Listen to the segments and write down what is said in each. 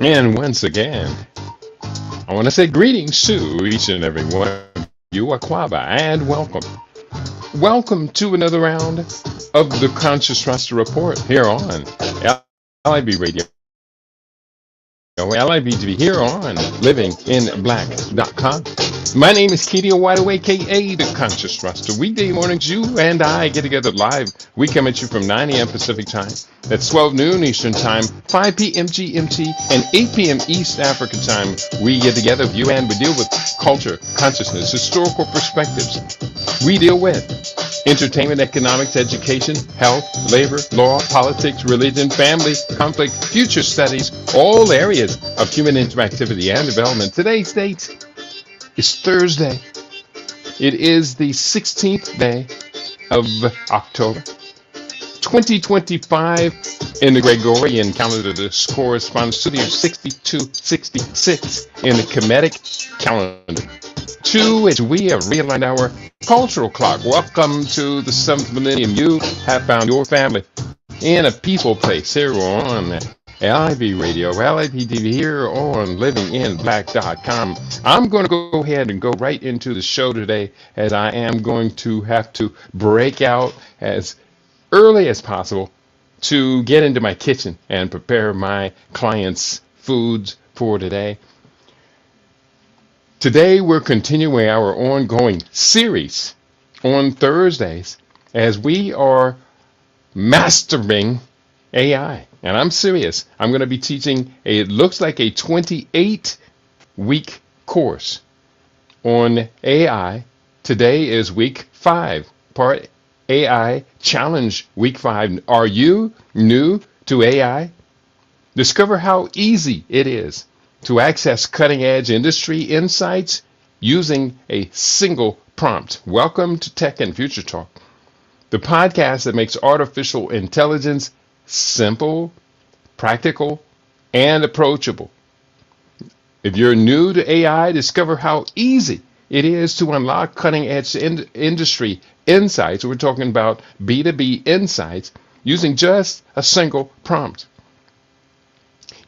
And once again, I want to say greetings to each and every one of you, Aquaba, and welcome. Welcome to another round of the Conscious Roster Report here on LIB Radio. LIBTV here on livinginblack.com. My name is Katie Whiteaway, aka the Conscious Roster. Weekday mornings, you and I get together live. We come at you from 9 a.m. Pacific time. That's 12 noon Eastern time, 5 p.m. GMT, and 8 p.m. East African time. We get together with you and we deal with culture, consciousness, historical perspectives. We deal with entertainment, economics, education, health, labor, law, politics, religion, family, conflict, future studies, all areas of human interactivity and development. Today's date is Thursday. It is the 16th day of October, 2025 in the Gregorian calendar. This corresponds to the year 6266 in the Kemetic calendar. To as we have realigned our cultural clock. Welcome to the 7th millennium. You have found your family in a peaceful place here on LIB Radio, LIBTV here on livinginblack.com. I'm going to go ahead and go right into the show today, as I am going to have to break out as early as possible to get into my kitchen and prepare my clients' foods for today. Today, we're continuing our ongoing series on Thursdays as we are mastering AI. And I'm serious. I'm going to be teaching it looks like a 28-week course on AI. Today is week 5, part AI Challenge week 5. Are you new to AI? Discover how easy it is to access cutting-edge industry insights using a single prompt. Welcome to Tech and Future Talk, the podcast that makes artificial intelligence simple, practical, and approachable. If you're new to AI, discover how easy it is to unlock cutting-edge industry insights. We're talking about B2B insights using just a single prompt.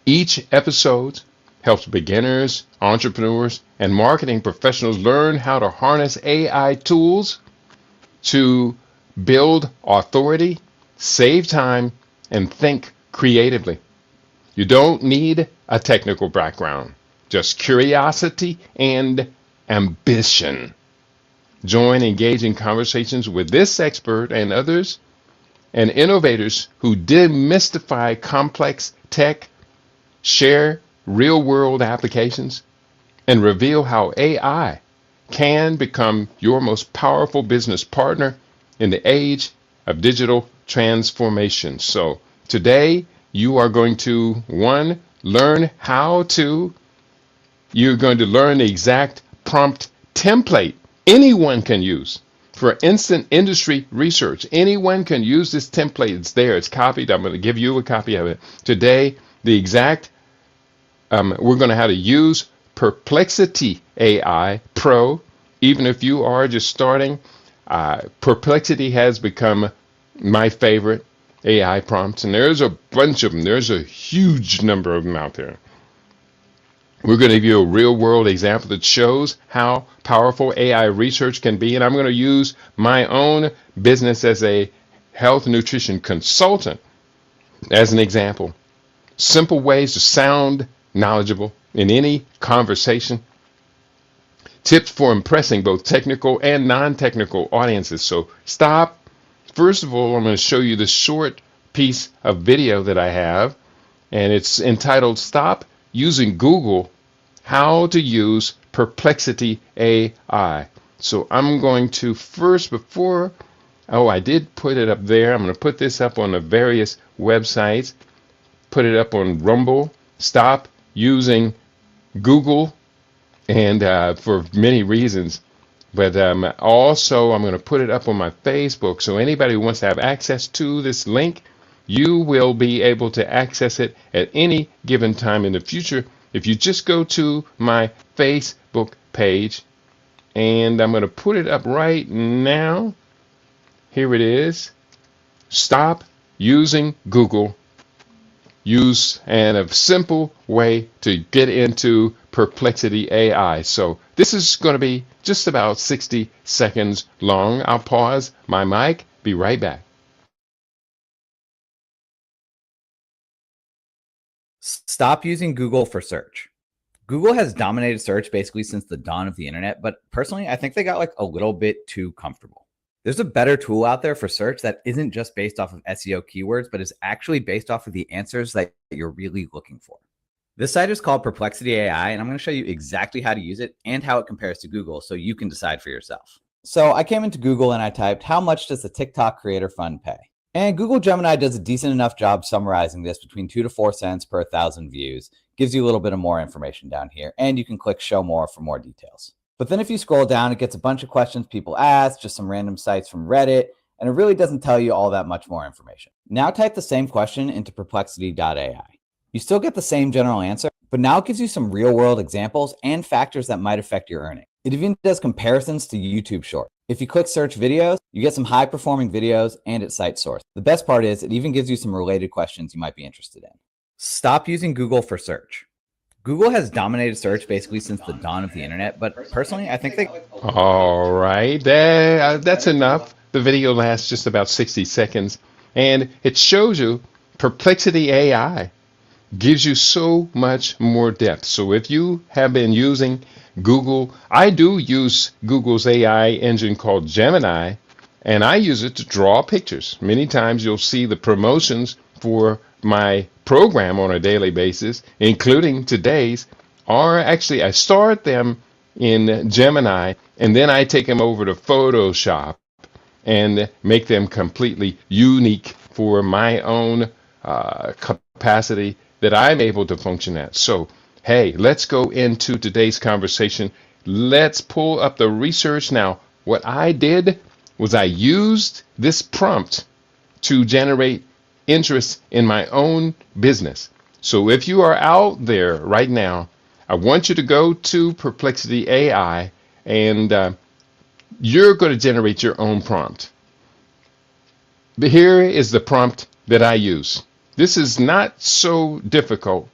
Each episode helps beginners, entrepreneurs, and marketing professionals learn how to harness AI tools to build authority, save time, and think creatively. You don't need a technical background, just curiosity and ambition. Join engaging conversations with this expert and others and innovators who demystify complex tech, share real-world applications, and reveal how AI can become your most powerful business partner in the age of digital transformation. So today you are going to, one, you're going to learn the exact prompt template anyone can use. For instant industry research, anyone can use this template. It's there, it's copied. I'm going to give you a copy of it. Today, the exact we're going to how to use Perplexity AI Pro. Even if you are just starting, Perplexity has become my favorite AI prompts, and there's a bunch of them. There's a huge number of them out there. We're going to give you a real-world example that shows how powerful AI research can be, and I'm going to use my own business as a health nutrition consultant as an example. Simple ways to sound knowledgeable in any conversation. Tips for impressing both technical and non-technical audiences. So stop. First of all, I'm going to show you this short piece of video that I have, and it's entitled Stop Using Google, How to Use Perplexity AI. So I'm going to first, I did put it up there. I'm going to put this up on the various websites, put it up on Rumble. Stop using Google, and for many reasons. But also, I'm going to put it up on my Facebook. So anybody who wants to have access to this link, you will be able to access it at any given time in the future if you just go to my Facebook page. And I'm going to put it up right now. Here it is. Stop using Google. use and a simple way to get into Perplexity AI. So this is going to be just about 60 seconds long. I'll pause my mic, be right back. Stop using Google for search. Google has dominated search basically since the dawn of the internet, but personally, I think they got like a little bit too comfortable. There's a better tool out there for search that isn't just based off of SEO keywords, but is actually based off of the answers that you're really looking for. This site is called Perplexity AI, and I'm going to show you exactly how to use it and how it compares to Google so you can decide for yourself. So I came into Google and I typed, how much does the TikTok creator fund pay? And Google Gemini does a decent enough job summarizing this between 2 to 4 cents per 1,000 views. Gives you a little bit of more information down here, and you can click show more for more details. But then if you scroll down, it gets a bunch of questions people ask, just some random sites from Reddit, and it really doesn't tell you all that much more information. Now type the same question into perplexity.ai. You still get the same general answer, but now it gives you some real world examples and factors that might affect your earning. It even does comparisons to YouTube Shorts. If you click search videos, you get some high performing videos and its site source. The best part is it even gives you some related questions you might be interested in. Stop using Google for search. Google has dominated search basically since the dawn of the internet, but personally, I think they... All right, that's enough. The video lasts just about 60 seconds, and it shows you Perplexity AI gives you so much more depth. So if you have been using Google, I do use Google's AI engine called Gemini, and I use it to draw pictures. Many times you'll see the promotions for my program on a daily basis, including today's, or actually I start them in Gemini and then I take them over to Photoshop and make them completely unique for my own capacity that I'm able to function at. So, hey, let's go into today's conversation. Let's pull up the research. Now, what I did was I used this prompt to generate interest in my own business. So if you are out there right now, I want you to go to Perplexity AI and you're going to generate your own prompt. But here is the prompt that I use. This is not so difficult.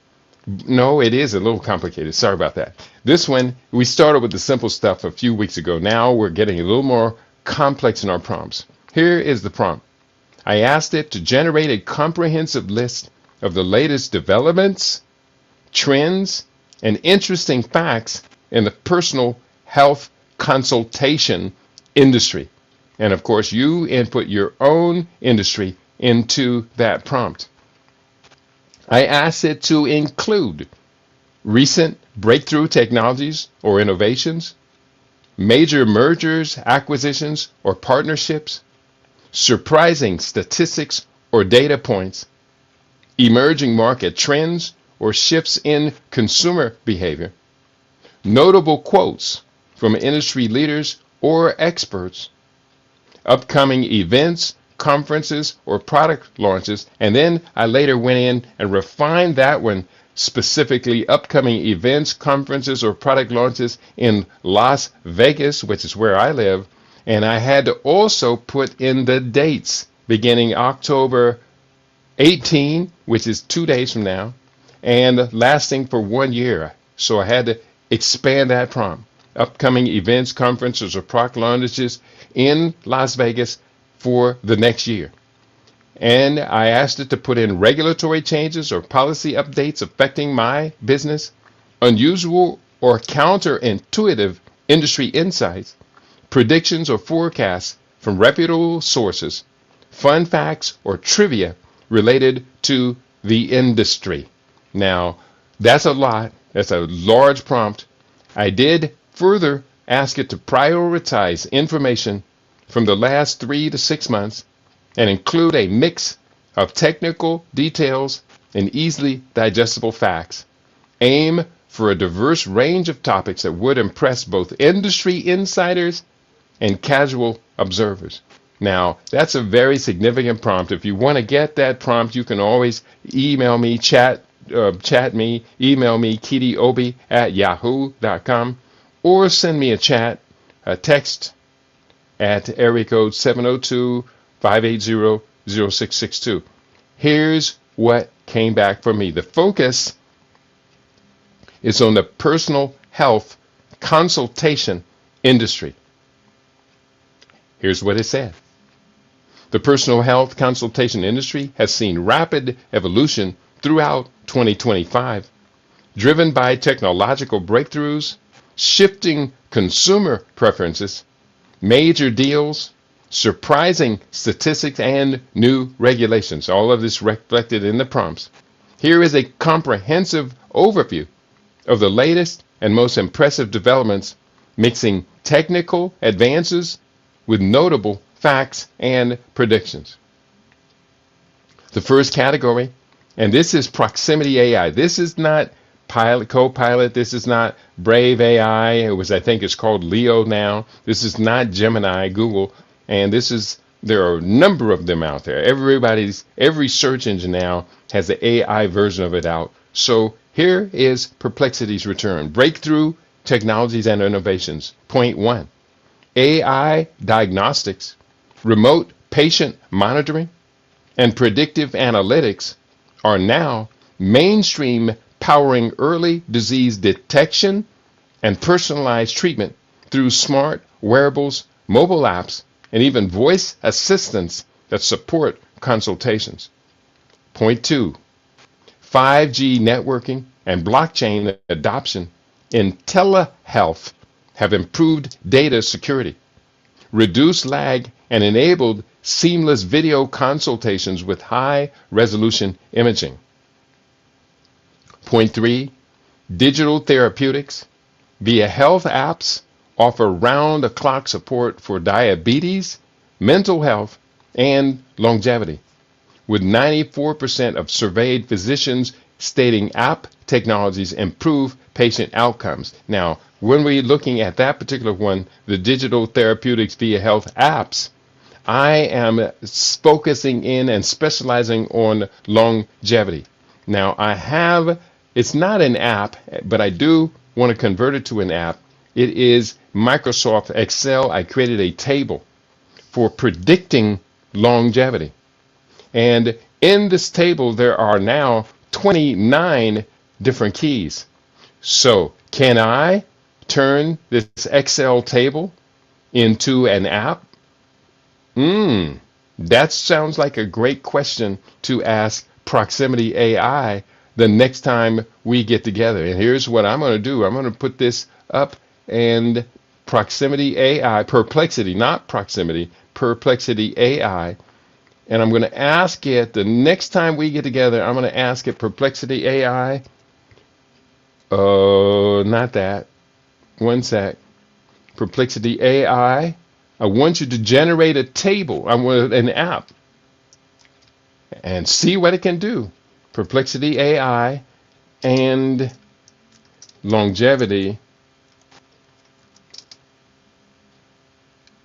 No, it is a little complicated. Sorry about that. This one, we started with the simple stuff a few weeks ago. Now we're getting a little more complex in our prompts. Here is the prompt. I asked it to generate a comprehensive list of the latest developments, trends, and interesting facts in the personal health consultation industry. And of course, you input your own industry into that prompt. I asked it to include recent breakthrough technologies or innovations, major mergers, acquisitions, or partnerships, surprising statistics or data points, emerging market trends or shifts in consumer behavior, notable quotes from industry leaders or experts, upcoming events, conferences, or product launches. And then I later went in and refined that one, specifically upcoming events, conferences, or product launches in Las Vegas, which is where I live. And I had to also put in the dates beginning October 18, which is 2 days from now, and lasting for 1 year. So I had to expand that prompt. Upcoming events, conferences, or product launches in Las Vegas for the next year. And I asked it to put in regulatory changes or policy updates affecting my business, unusual or counterintuitive industry insights, predictions or forecasts from reputable sources, fun facts or trivia related to the industry. Now, that's a lot. That's a large prompt. I did further ask it to prioritize information from the last 3 to 6 months and include a mix of technical details and easily digestible facts. Aim for a diverse range of topics that would impress both industry insiders and casual observers. Now, that's a very significant prompt. If you want to get that prompt, you can always email me, email me, kitiobi@yahoo.com, or send me a text at area code 702-580-0662. Here's what came back for me. The focus is on the personal health consultation industry. Here's what it said. The personal health consultation industry has seen rapid evolution throughout 2025, driven by technological breakthroughs, shifting consumer preferences, major deals, surprising statistics, and new regulations. All of this reflected in the prompts. Here is a comprehensive overview of the latest and most impressive developments, mixing technical advances with notable facts and predictions. The first category, and this is proximity AI. This is not Copilot. This is not Brave AI, which I think is called Leo now. This is not Gemini, Google, and there are a number of them out there. Every search engine now has the AI version of it out. So here is Perplexity's return. Breakthrough technologies and innovations. Point 1. AI diagnostics, remote patient monitoring, and predictive analytics are now mainstream, powering early disease detection and personalized treatment through smart wearables, mobile apps, and even voice assistants that support consultations. Point 2. 5G networking and blockchain adoption in telehealth have improved data security, reduced lag, and enabled seamless video consultations with high resolution imaging. Point 3. Digital therapeutics via health apps offer round-the-clock support for diabetes, mental health, and longevity, with 94% of surveyed physicians stating app technologies improve patient outcomes. Now, when we're looking at that particular one, the digital therapeutics via health apps, I am focusing in and specializing on longevity. Now, it's not an app, but I do want to convert it to an app. It is Microsoft Excel. I created a table for predicting longevity. And in this table, there are now 29 different keys. So can I turn this Excel table into an app? That sounds like a great question to ask Proximity AI the next time we get together. And here's what I'm going to do. I'm going to put this up, and Proximity AI, Perplexity, not Proximity, Perplexity AI. And I'm going to ask it the next time we get together. I'm going to ask it, Perplexity AI. Not that. One sec. Perplexity AI. I want you to generate a table. I want an app. And see what it can do. Perplexity AI and longevity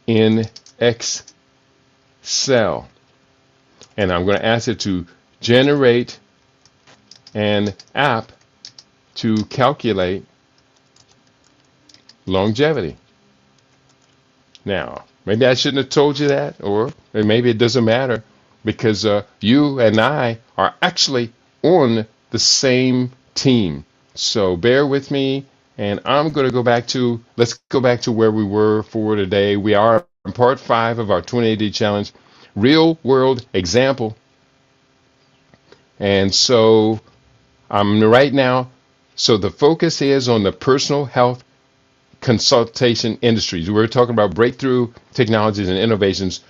in Excel. And I'm going to ask it to generate an app to calculate longevity. Now, maybe I shouldn't have told you that, or maybe it doesn't matter, because you and I are actually on the same team. So bear with me, and I'm going to let's go back to where we were for today. We are in part 5 of our 28-day challenge, real world example. And so right now, so the focus is on the personal health consultation industries. We're talking about breakthrough technologies and innovations,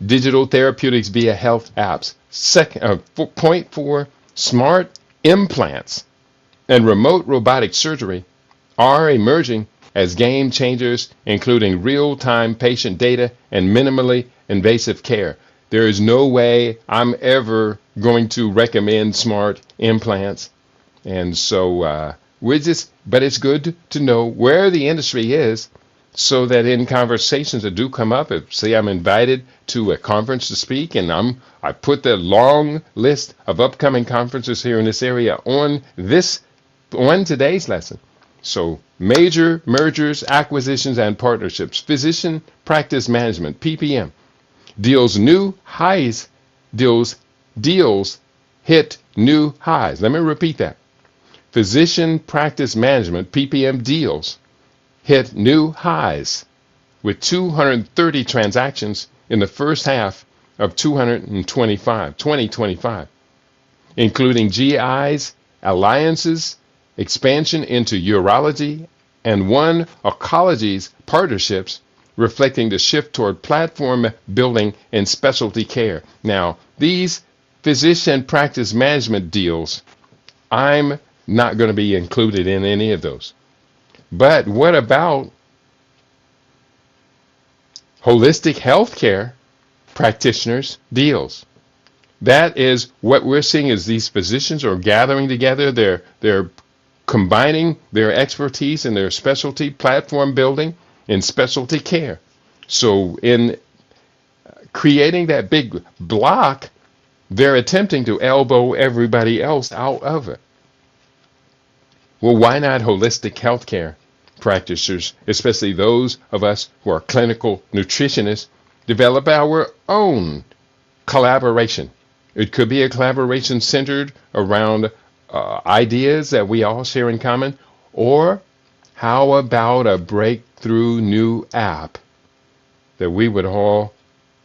digital therapeutics via health apps. Point 4, smart implants and remote robotic surgery are emerging as game changers, including real-time patient data and minimally invasive care. There is no way I'm ever going to recommend smart implants. And so but it's good to know where the industry is, so that in conversations that do come up, if say I'm invited to a conference to speak, and I put the long list of upcoming conferences here in this area on today's lesson. So major mergers, acquisitions, and partnerships, physician practice management, PPM, deals hit new highs. Let me repeat that. Physician practice management, PPM deals, hit new highs with 230 transactions in the first half of 2025, including GIs, alliances, expansion into urology, and one oncology's partnerships, reflecting the shift toward platform building and specialty care. Now, these physician practice management deals, I'm not going to be included in any of those. But what about holistic healthcare practitioners deals? That is what we're seeing is these physicians are gathering together. They're combining their expertise and their specialty, platform building, and specialty care. So in creating that big block, they're attempting to elbow everybody else out of it. Well, why not holistic healthcare practitioners, especially those of us who are clinical nutritionists, develop our own collaboration? It could be a collaboration centered around ideas that we all share in common. Or how about a breakthrough new app that we would all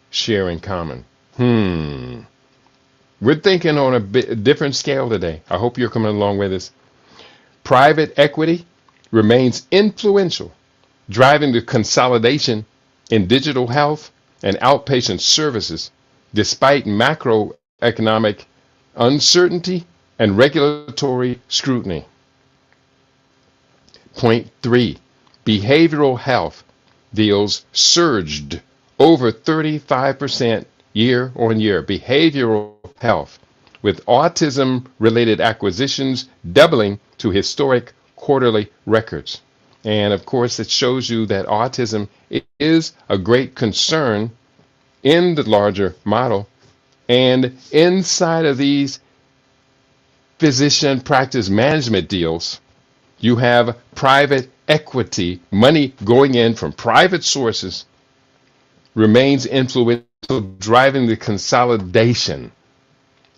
share in common? We're thinking on a different scale today. I hope you're coming along with us. Private equity remains influential, driving the consolidation in digital health and outpatient services, despite macroeconomic uncertainty and regulatory scrutiny. Point 3, behavioral health deals surged over 35% year on year. Behavioral health, with autism-related acquisitions doubling to historic quarterly records. And of course, it shows you that autism is a great concern in the larger model. And inside of these physician practice management deals, you have private equity, money going in from private sources, remains influential, driving the consolidation.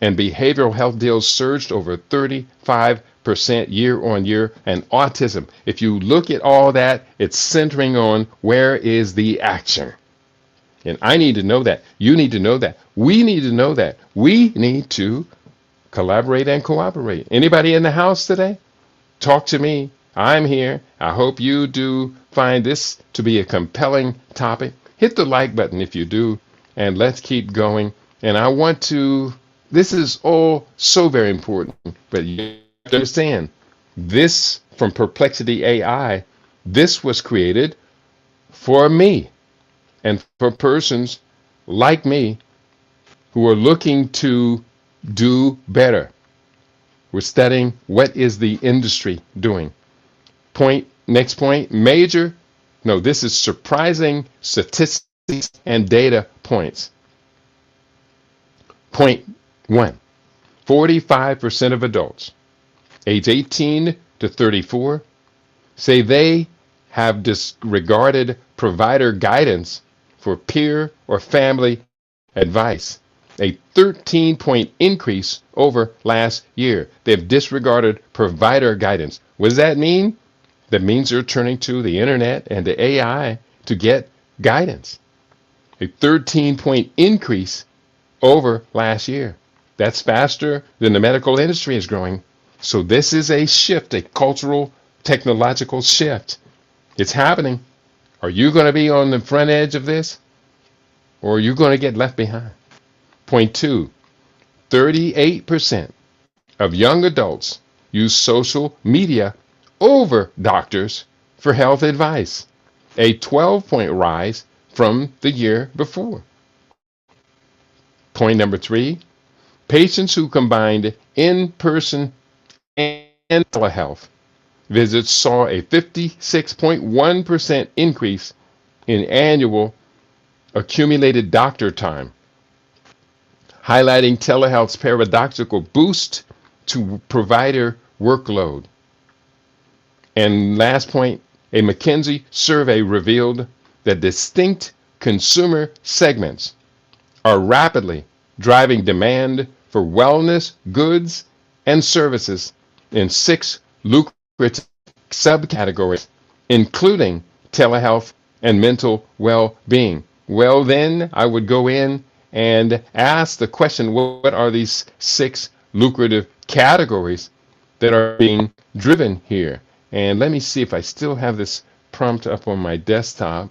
And behavioral health deals surged over 35% year on year. And autism, if you look at all that, it's centering on where is the action. And I need to know that. You need to know that. We need to know that. We need to collaborate and cooperate. Anybody in the house today? Talk to me. I'm here. I hope you do find this to be a compelling topic. Hit the like button if you do, and let's keep going. And I want to, this is all so very important, but you have to understand, this from Perplexity AI, this was created for me and for persons like me who are looking to do better. We're studying what is the industry doing. Next point, this is surprising statistics and data points. Point 1, 45% of adults age 18 to 34 say they have disregarded provider guidance for peer or family advice, a 13-point increase over last year. They've disregarded provider guidance. What does that mean? That means they're turning to the internet and the AI to get guidance. A 13-point increase over last year. That's faster than the medical industry is growing. So this is a shift, a cultural, technological shift. It's happening. Are you going to be on the front edge of this? Or are you going to get left behind? Point 2, 38% of young adults use social media over doctors for health advice, a 12-point rise from the year before. Point number 3, patients who combined in-person and telehealth visits saw a 56.1% increase in annual accumulated doctor time, highlighting telehealth's paradoxical boost to provider workload. And last point, a McKinsey survey revealed that distinct consumer segments are rapidly driving demand for wellness, goods, and services in 6 lucrative subcategories, including telehealth and mental well-being. Well, then I would go in and ask the question, what are these 6 lucrative categories that are being driven here? And let me see if I still have this prompt up on my desktop.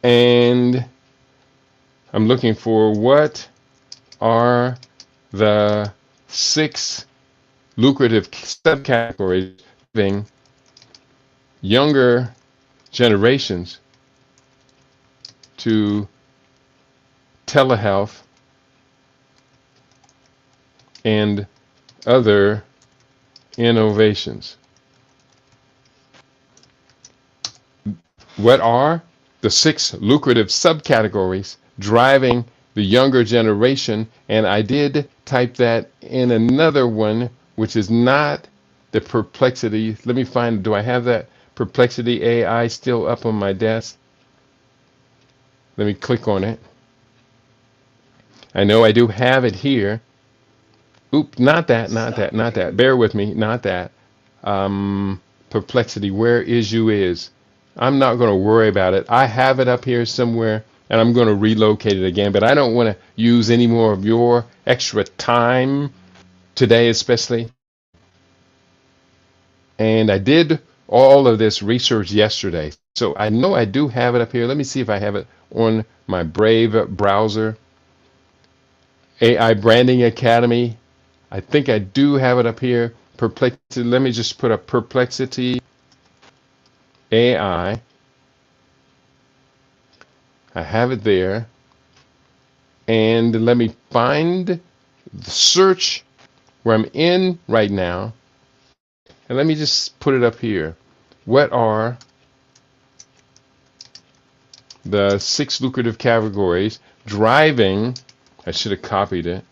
And I'm looking for what are the 6 lucrative subcategories driving younger generations to telehealth and other innovations. What are the 6 lucrative subcategories driving the younger generation? And I did type that in another one, which is not the Perplexity. Let me find, do I have that Perplexity AI still up on my desk? Let me click on it. I know I do have it here. Oop, not that. Bear with me, not that. Perplexity, where is you is. I'm not going to worry about it. I have it up here somewhere, and I'm going to relocate it again, but I don't want to use any more of your extra time today, especially. And I did all of this research yesterday, so I know I do have it up here. Let me see if I have it on my Brave browser. AI Branding Academy. I think I do have it up here. Perplexity. Let me just put up Perplexity AI. I have it there. And let me find the search where I'm in right now. And let me just put it up here. What are the 6 lucrative categories driving, I should have copied it,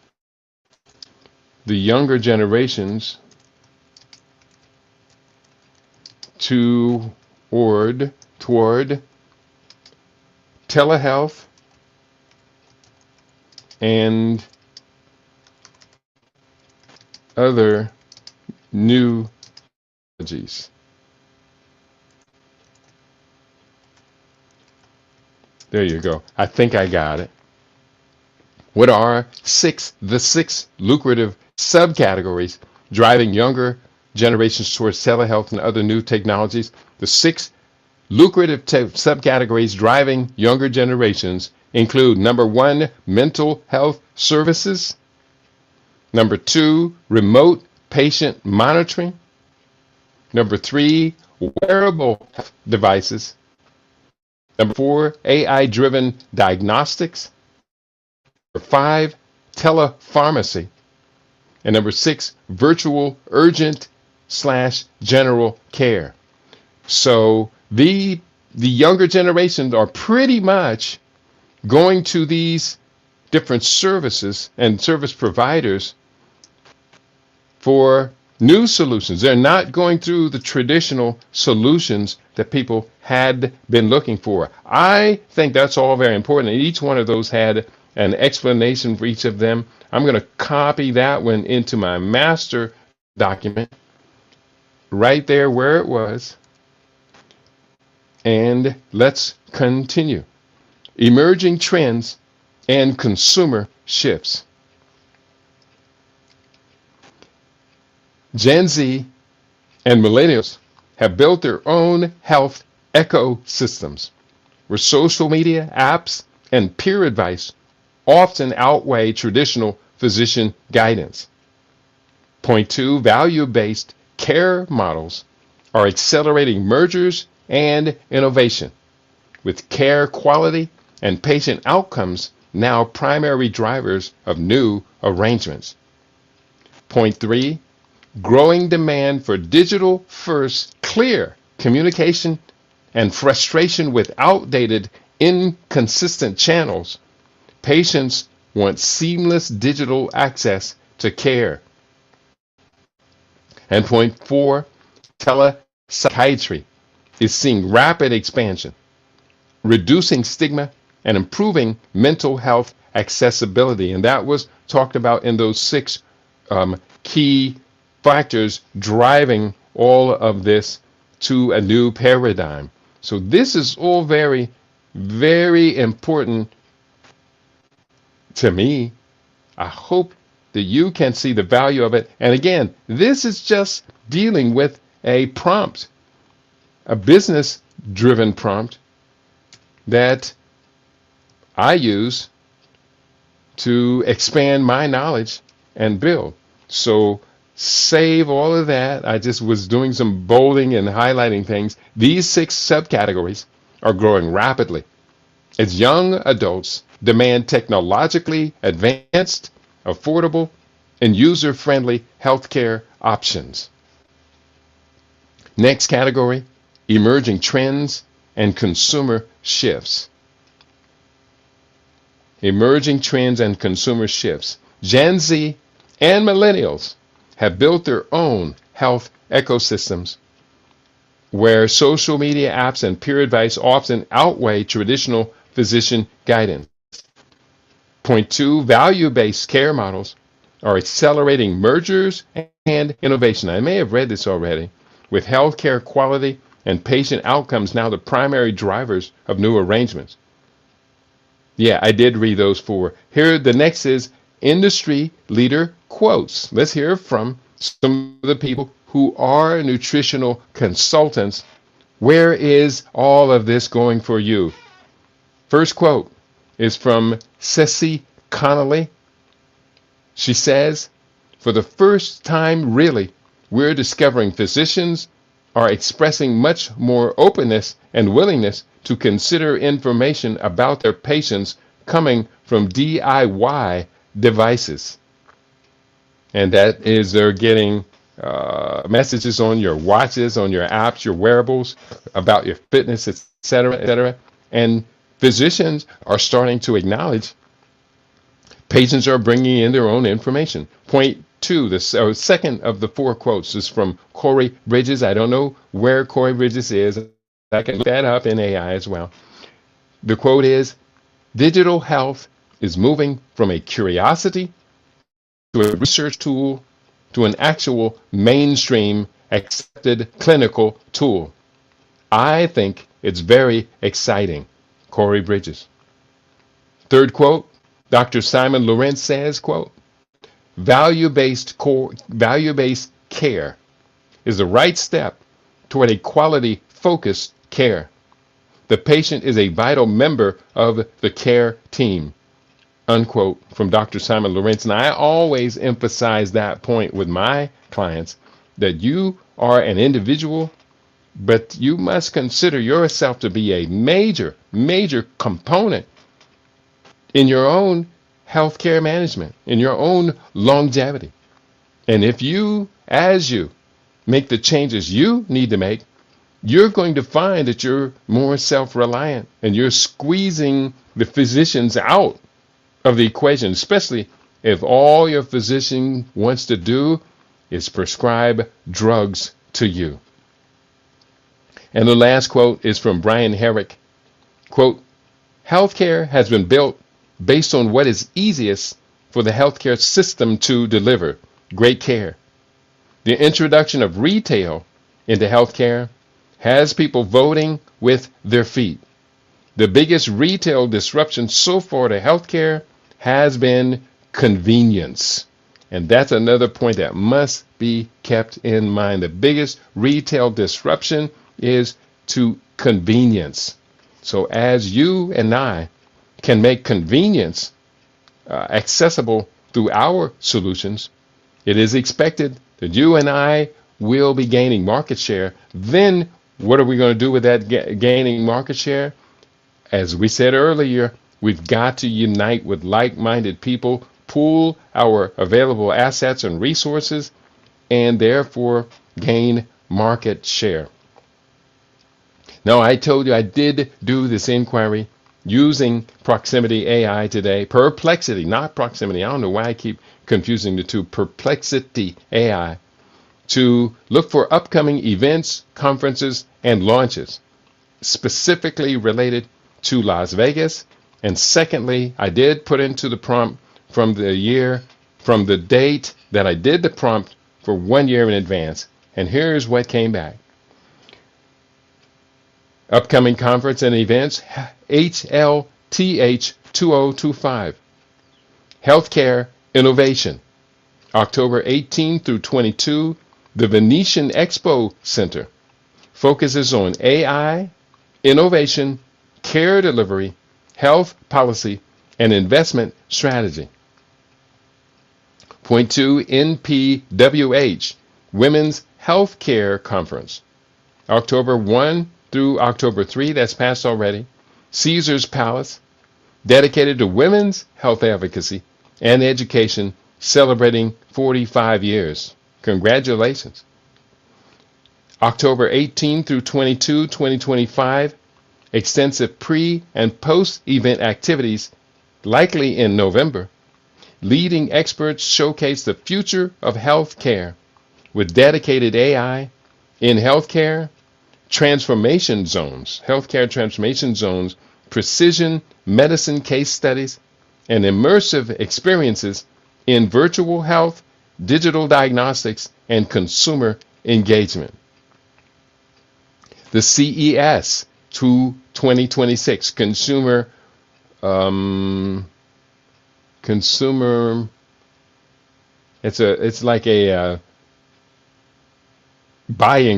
the younger generations toward telehealth and other new technologies? There you go. I think I got it. What are the 6 lucrative subcategories driving younger generations towards telehealth and other new technologies? The 6 lucrative subcategories driving younger generations include: number 1, mental health services; number 2, remote patient monitoring; number 3, wearable devices; number 4, AI-driven diagnostics; number 5, telepharmacy; and number 6, virtual urgent/general care. So the younger generations are pretty much going to these different services and service providers for new solutions. They're not going through the traditional solutions that people had been looking for. I think that's all very important. And each one of those had an explanation for each of them. I'm going to copy that one into my master document right there where it was. And let's continue. Emerging trends and consumer shifts. Gen Z and millennials have built their own health ecosystems where social media, apps, and peer advice often outweigh traditional physician guidance. Point 2, value-based care models are accelerating mergers and innovation, with care quality and patient outcomes now primary drivers of new arrangements. Point 3, growing demand for digital-first, clear communication and frustration with outdated, inconsistent channels. Patients want seamless digital access to care. And point 4, telepsychiatry is seeing rapid expansion, reducing stigma and improving mental health accessibility. And that was talked about in those six key factors driving all of this to a new paradigm. So this is all very, very important to me. I hope that you can see the value of it. And again, this is just dealing with a prompt, a business driven prompt that I use to expand my knowledge and build. So save all of that. I just was doing some bolding and highlighting things. These six subcategories are growing rapidly as young adults demand technologically advanced, affordable, and user-friendly healthcare options. Next category, emerging trends and consumer shifts. Emerging trends and consumer shifts. Gen Z and millennials have built their own health ecosystems where social media apps and peer advice often outweigh traditional physician guidance. Point two, value-based care models are accelerating mergers and innovation. I may have read this already, with healthcare quality and patient outcomes now the primary drivers of new arrangements. Yeah, I did read those four. Here, the next is industry leader quotes. Let's hear from some of the people who are nutritional consultants. Where is all of this going for you? First quote is from Ceci Connolly. She says, for the first time, really, we're discovering physicians are expressing much more openness and willingness to consider information about their patients coming from DIY devices. And that is they're getting messages on your watches, on your apps, your wearables, about your fitness, etc., etc. And physicians are starting to acknowledge patients are bringing in their own information. Point two, the second of the four quotes is from Corey Bridges. I don't know where Corey Bridges is. I can look that up in AI as well. The quote is, digital health is moving from a curiosity to a research tool to an actual mainstream accepted clinical tool. I think it's very exciting. Corey Bridges. Third quote, Dr. Simon Lorenz says, quote, value-based care is the right step toward a quality-focused care. The patient is a vital member of the care team, unquote, from Dr. Simon Lorenz. And I always emphasize that point with my clients, that you are an individual, but you must consider yourself to be a major, major component in your own healthcare management, in your own longevity. And if you, as you make the changes you need to make, you're going to find that you're more self-reliant and you're squeezing the physicians out of the equation, especially if all your physician wants to do is prescribe drugs to you. And the last quote is from Brian Herrick. Quote, healthcare has been built based on what is easiest for the healthcare system to deliver, great care. The introduction of retail into healthcare has people voting with their feet. The biggest retail disruption so far to healthcare has been convenience. And that's another point that must be kept in mind. The biggest retail disruption is to convenience. So as you and I can make convenience accessible through our solutions, it is expected that you and I will be gaining market share. Then what are we going to do with that gaining market share? As we said earlier, we've got to unite with like-minded people, pool our available assets and resources, and therefore gain market share. Now, I told you I did do this inquiry using Proximity AI today. Perplexity, not Proximity. I don't know why I keep confusing the two. Perplexity AI, to look for upcoming events, conferences, and launches specifically related to Las Vegas And secondly, I did put into the prompt from the date that I did the prompt for 1 year in advance. And here's what came back. Upcoming conference and events, HLTH 2025. Healthcare Innovation, October 18 through 22, the Venetian Expo Center focuses on AI, innovation, care delivery, health policy, and investment strategy. Point 2, NPWH, Women's Healthcare Conference, October 1 through October 3, that's passed already. Caesar's Palace, dedicated to women's health advocacy and education, celebrating 45 years. Congratulations. October 18 through 22, 2025, extensive pre- and post-event activities, likely in November. Leading experts showcase the future of healthcare with dedicated AI in healthcare transformation zones, healthcare transformation zones, precision medicine case studies, and immersive experiences in virtual health, digital diagnostics, and consumer engagement. The CES 2026 consumer it's like a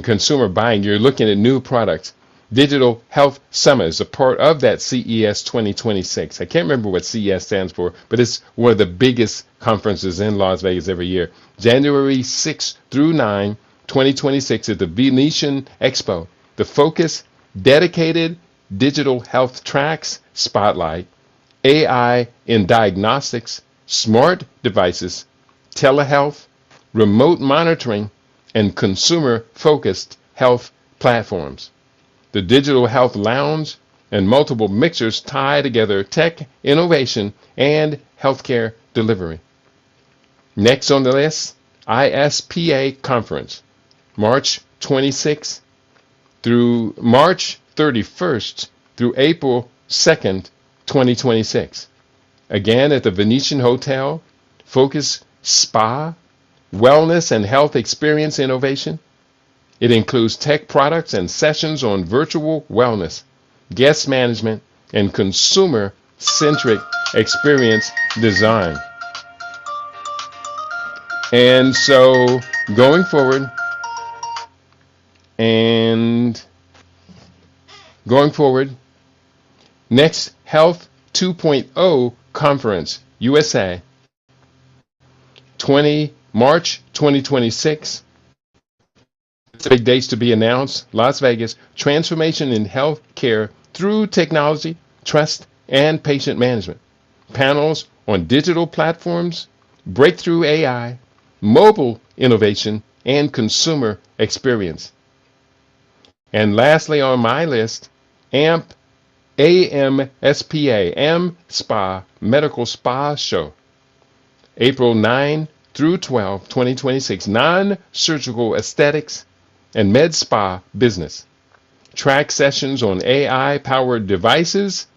consumer buying. You're looking at new products. Digital Health Summit is a part of that CES 2026. I can't remember what CES stands for, but it's one of the biggest conferences in Las Vegas every year. January 6 through 9, 2026 at the Venetian Expo. The focus, dedicated digital health tracks, spotlight, AI in diagnostics, smart devices, telehealth, remote monitoring, and consumer-focused health platforms. The Digital Health Lounge and multiple mixers tie together tech, innovation, and healthcare delivery. Next on the list, ISPA Conference, March 26th through March 31st through April 2nd, 2026. Again at the Venetian Hotel, focus spa, wellness and health experience innovation. It includes tech products and sessions on virtual wellness, guest management, and consumer-centric experience design. And so going forward, next Health 2.0 Conference, USA, March 2026. Big dates to be announced. Las Vegas, transformation in healthcare through technology, trust, and patient management. Panels on digital platforms, breakthrough AI, mobile innovation, and consumer experience. And lastly on my list, AMSPA Medical Spa Show, April 9 through 12, 2026, non-surgical aesthetics and med spa business. Track sessions on AI-powered devices,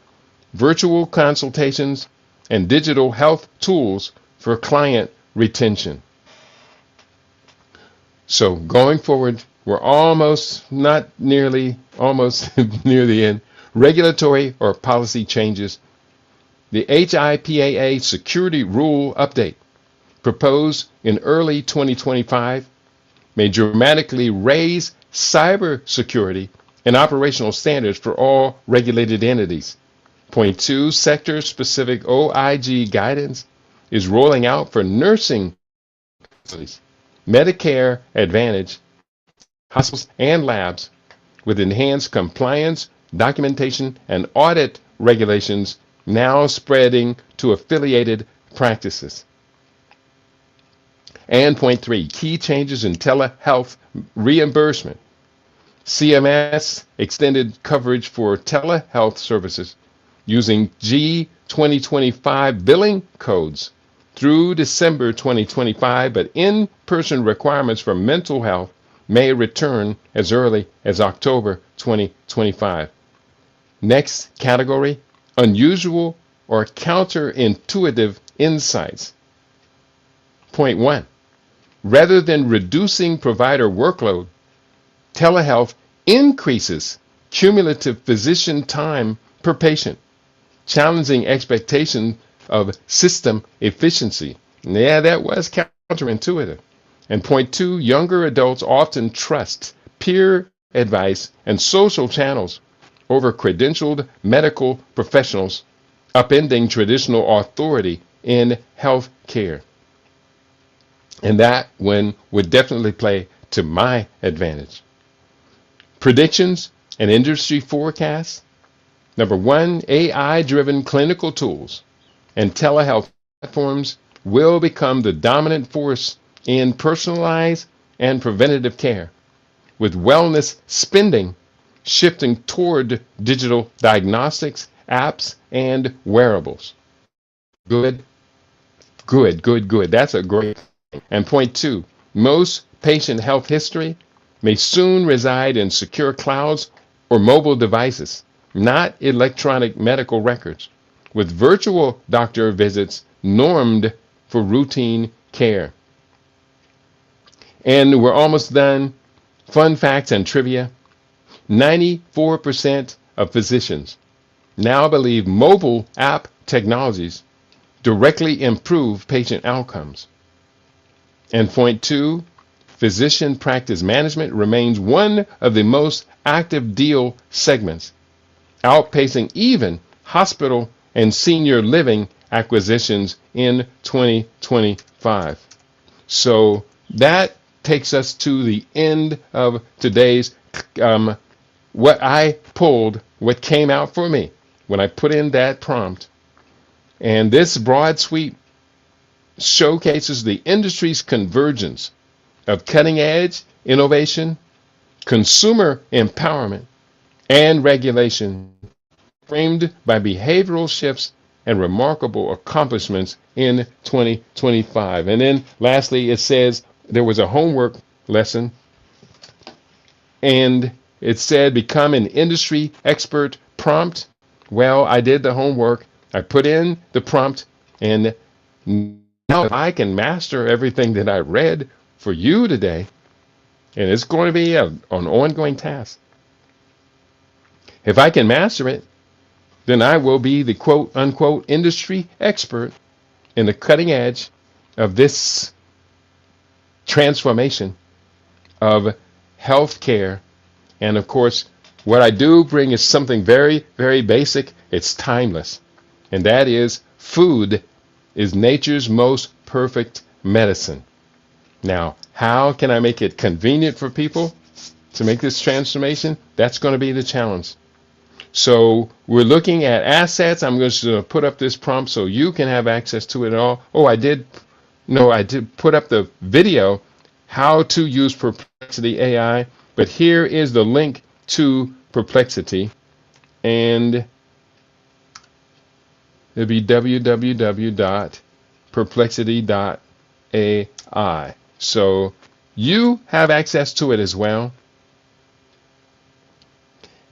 virtual consultations, and digital health tools for client retention. So going forward, we're almost near the end. Regulatory or policy changes. The HIPAA security rule update proposed in early 2025 may dramatically raise cybersecurity and operational standards for all regulated entities. Point 2, sector-specific OIG guidance is rolling out for nursing facilities, Medicare Advantage, hospitals, and labs with enhanced compliance, documentation, and audit regulations now spreading to affiliated practices. And point 3, key changes in telehealth reimbursement. CMS extended coverage for telehealth services using G2025 billing codes through December 2025, but in-person requirements for mental health may return as early as October 2025. Next category, unusual, or counterintuitive insights. Point one, rather than reducing provider workload, telehealth increases cumulative physician time per patient, challenging expectations of system efficiency. Yeah, that was counterintuitive. And point two, younger adults often trust peer advice and social channels over credentialed medical professionals, upending traditional authority in health care. And that one would definitely play to my advantage. Predictions and industry forecasts. Number one, AI-driven clinical tools and telehealth platforms will become the dominant force in personalized and preventative care, with wellness spending shifting toward digital diagnostics, apps, and wearables. Good, good, good, good. That's a great thing. And point two, most patient health history may soon reside in secure clouds or mobile devices, not electronic medical records, with virtual doctor visits normed for routine care. And we're almost done. Fun facts and trivia. 94% of physicians now believe mobile app technologies directly improve patient outcomes. And point two, physician practice management remains one of the most active deal segments, outpacing even hospital and senior living acquisitions in 2025. So that takes us to the end of today's what I pulled, what came out for me when I put in that prompt. And this broad sweep showcases the industry's convergence of cutting edge innovation, consumer empowerment, and regulation, framed by behavioral shifts and remarkable accomplishments in 2025. And then lastly, it says there was a homework lesson, and it said become an industry expert prompt. Well, I did the homework. I put in the prompt, and now if I can master everything that I read for you today, and it's going to be an ongoing task. If I can master it, then I will be the quote unquote industry expert in the cutting edge of this transformation of healthcare. And of course, what I do bring is something very, very basic. It's timeless. And that is food is nature's most perfect medicine. Now, how can I make it convenient for people to make this transformation? That's going to be the challenge. So we're looking at assets. I'm going to put up this prompt so you can have access to it all. Oh, I did put up the video, how to use Perplexity AI. But here is the link to Perplexity. And it'll be www.perplexity.ai. So you have access to it as well.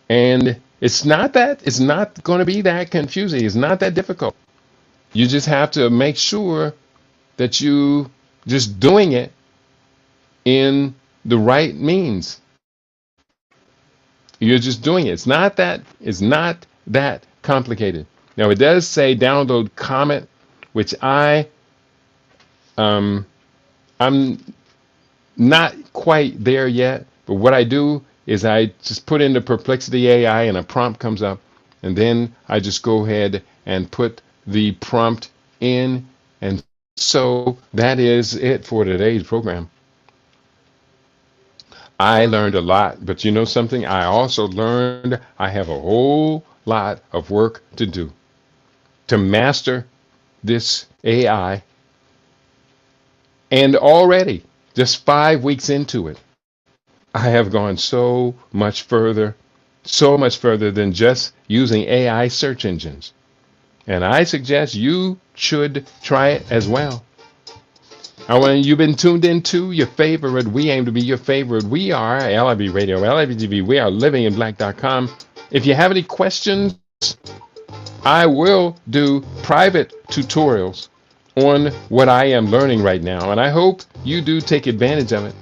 And it's not going to be that confusing. It's not that difficult. You just have to make sure that you just doing it in the right means. You're just doing it. It's not that complicated. Now it does say download Comet, which I'm not quite there yet, but what I do is I just put in the Perplexity AI and a prompt comes up, and then I just go ahead and put the prompt in, and so that is it for today's program. I learned a lot, but you know something? I also learned I have a whole lot of work to do to master this AI. And already, just 5 weeks into it, I have gone so much further than just using AI search engines. And I suggest you should try it as well. You've been tuned into your favorite. We aim to be your favorite. We are LIB Radio, LIB TV. We are livinginblack.com. If you have any questions I will do private tutorials on what I am learning right now, and I hope you do take advantage of it.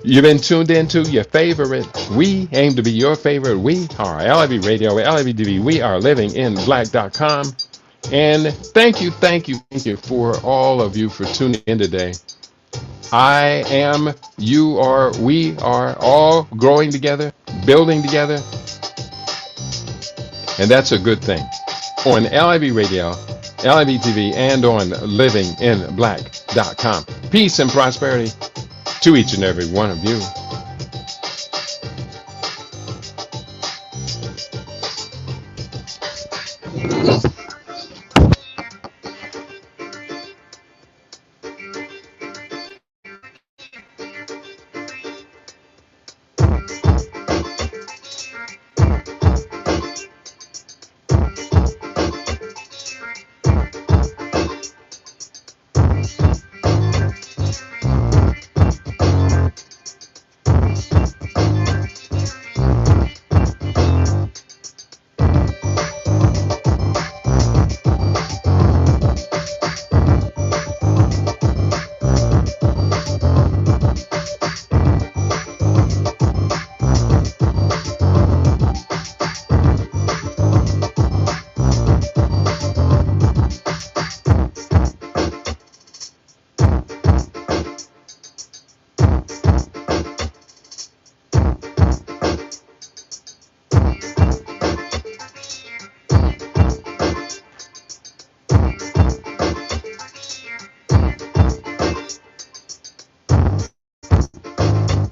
You've been tuned into your favorite. We aim to be your favorite. We are LIV Radio, LIV TV. We are living in black.com. And thank you for all of you for tuning in today. I am, you are, we are all growing together, building together. And that's a good thing. On LIV Radio, LIV TV, and on livinginblack.com. Peace and prosperity to each and every one of you.